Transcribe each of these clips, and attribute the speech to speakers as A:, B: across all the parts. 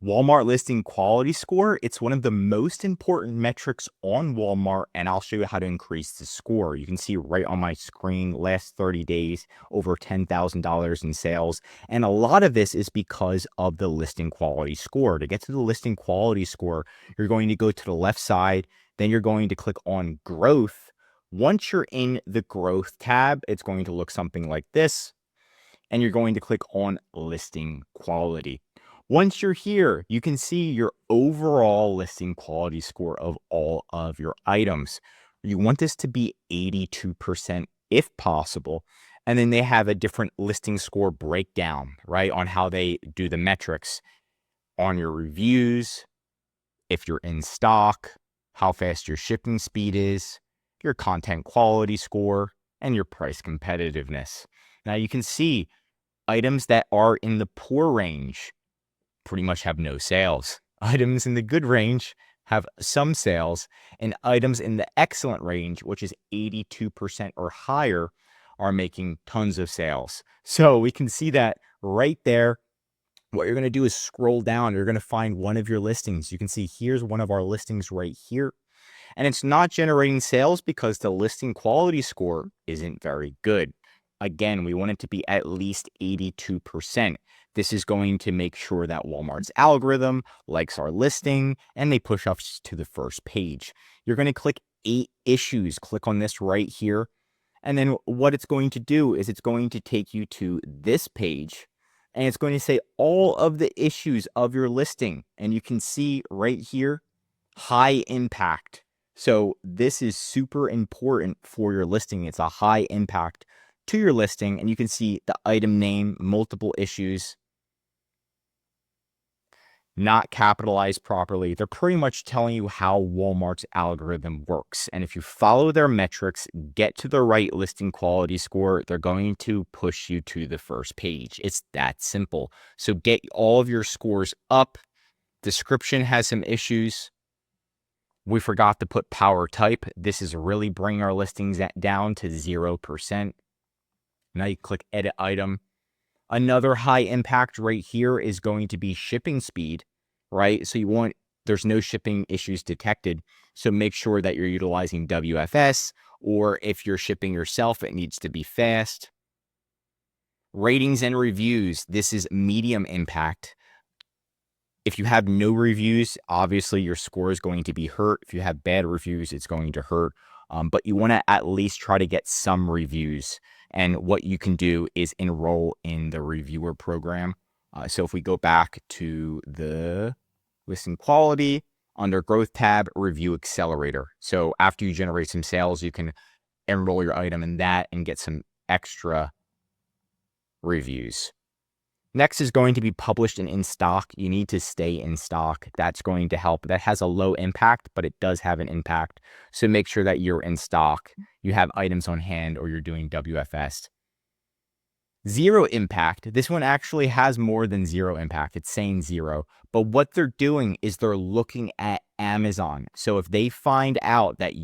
A: Walmart listing quality score, it's one of the most important metrics on Walmart, and I'll show you how to increase the score. You can see right on my screen, last 30 days, over $10,000 in sales. And a lot of this is because of the listing quality score. To get to the listing quality score, you're going to go to the left side, then you're going to click on growth. Once you're in the growth tab, it's going to look something like this, and you're going to click on listing quality. Once you're here, you can see your overall listing quality score of all of your items. You want this to be 82% if possible. And then they have a different listing score breakdown, right, on how they do the metrics on your reviews, if you're in stock, how fast your shipping speed is, your content quality score, and your price competitiveness. Now you can see items that are in the poor range pretty much have no sales. Items in the good range have some sales, and items in the excellent range, which is 82% or higher, are making tons of sales. So we can see that right there. What you're going to do is scroll down. You're going to find one of your listings. You can see here's one of our listings right here. And it's not generating sales because the listing quality score isn't very good. Again, we want it to be at least 82%. This is going to make sure that Walmart's algorithm likes our listing and they push us to the first page. You're going to click 8 issues. Click on this right here. And then what it's going to do is it's going to take you to this page, and it's going to say all of the issues of your listing. And you can see right here, high impact. So this is super important for your listing. It's a high impact to your listing, and you can see the item name, multiple issues, not capitalized properly. They're pretty much telling you how Walmart's algorithm works. And if you follow their metrics, get to the right listing quality score, they're going to push you to the first page. It's that simple. So get all of your scores up. Description has some issues. We forgot to put power type. This is really bringing our listings down to 0%. Now you click edit item. Another high impact right here is going to be shipping speed, right? So there's no shipping issues detected. So make sure that you're utilizing WFS, or if you're shipping yourself, it needs to be fast. Ratings and reviews. This is medium impact. If you have no reviews, obviously your score is going to be hurt. If you have bad reviews, it's going to hurt. But you want to at least try to get some reviews. And what you can do is enroll in the reviewer program. So if we go back to the listing quality, under growth tab, review accelerator. So after you generate some sales, you can enroll your item in that and get some extra reviews. Next is going to be published and in stock. You need to stay in stock. That's going to help. That has a low impact, but it does have an impact. So make sure that you're in stock, you have items on hand, or you're doing WFS. Zero impact. This one actually has more than zero impact. It's saying 0. But what they're doing is they're looking at Amazon. So if they find out that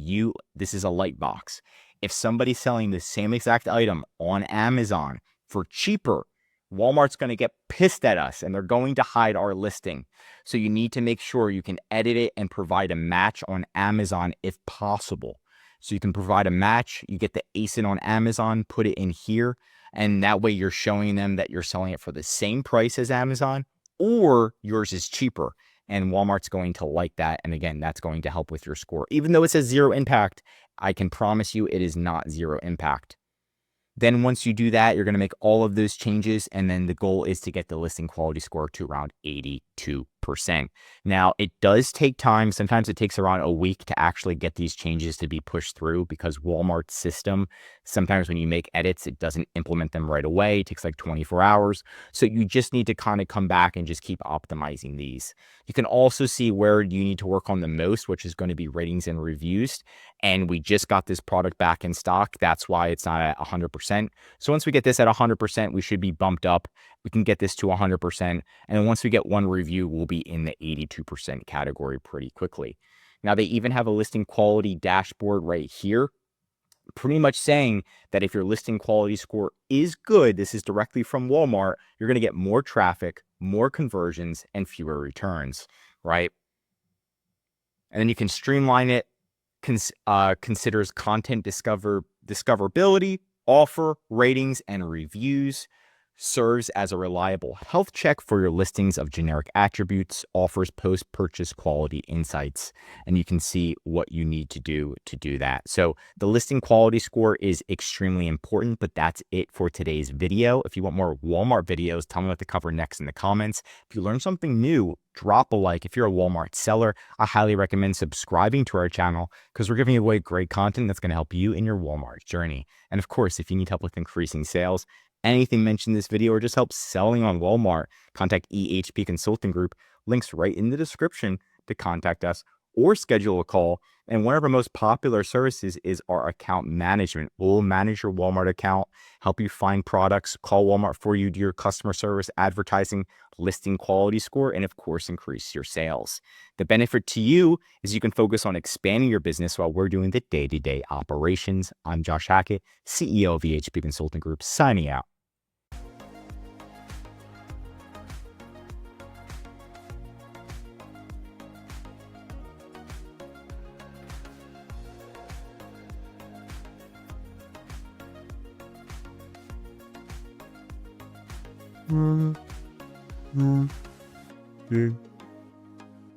A: this is a light box, if somebody's selling the same exact item on Amazon for cheaper, Walmart's going to get pissed at us and they're going to hide our listing. So you need to make sure you can edit it and provide a match on Amazon if possible. So you can provide a match, you get the ASIN on Amazon, put it in here, and that way you're showing them that you're selling it for the same price as Amazon, or yours is cheaper. And Walmart's going to like that. And again, that's going to help with your score. Even though it says 0 impact, I can promise you it is not 0 impact. Then once you do that, you're going to make all of those changes, and then the goal is to get the listing quality score to around 82%. Now, it does take time. Sometimes it takes around a week to actually get these changes to be pushed through, because Walmart's system, sometimes when you make edits, it doesn't implement them right away. It takes like 24 hours. So you just need to kind of come back and just keep optimizing these. You can also see where you need to work on the most, which is going to be ratings and reviews. And we just got this product back in stock. That's why it's not at 100%. So once we get this at 100%, we should be bumped up. We can get this to 100%. And then once we get one review, we'll be in the 82% category pretty quickly. Now, they even have a listing quality dashboard right here, pretty much saying that if your listing quality score is good, this is directly from Walmart, you're going to get more traffic, more conversions, and fewer returns, right? And then you can streamline it, considers content discoverability, offer, ratings, and reviews, serves as a reliable health check for your listings of generic attributes, offers post-purchase quality insights, and you can see what you need to do that. So the listing quality score is extremely important, but that's it for today's video. If you want more Walmart videos, tell me what to cover next in the comments. If you learned something new, drop a like. If you're a Walmart seller, I highly recommend subscribing to our channel because we're giving away great content that's going to help you in your Walmart journey. And of course, if you need help with increasing sales, anything mentioned in this video, or just help selling on Walmart, contact EHP Consulting Group. Links right in the description to contact us or schedule a call. And one of our most popular services is our account management. We'll manage your Walmart account, help you find products, call Walmart for you, do your customer service, advertising, listing quality score, and of course, increase your sales. The benefit to you is you can focus on expanding your business while we're doing the day-to-day operations. I'm Josh Hackett, CEO of EHP Consulting Group, signing out. Mm, mm, mm.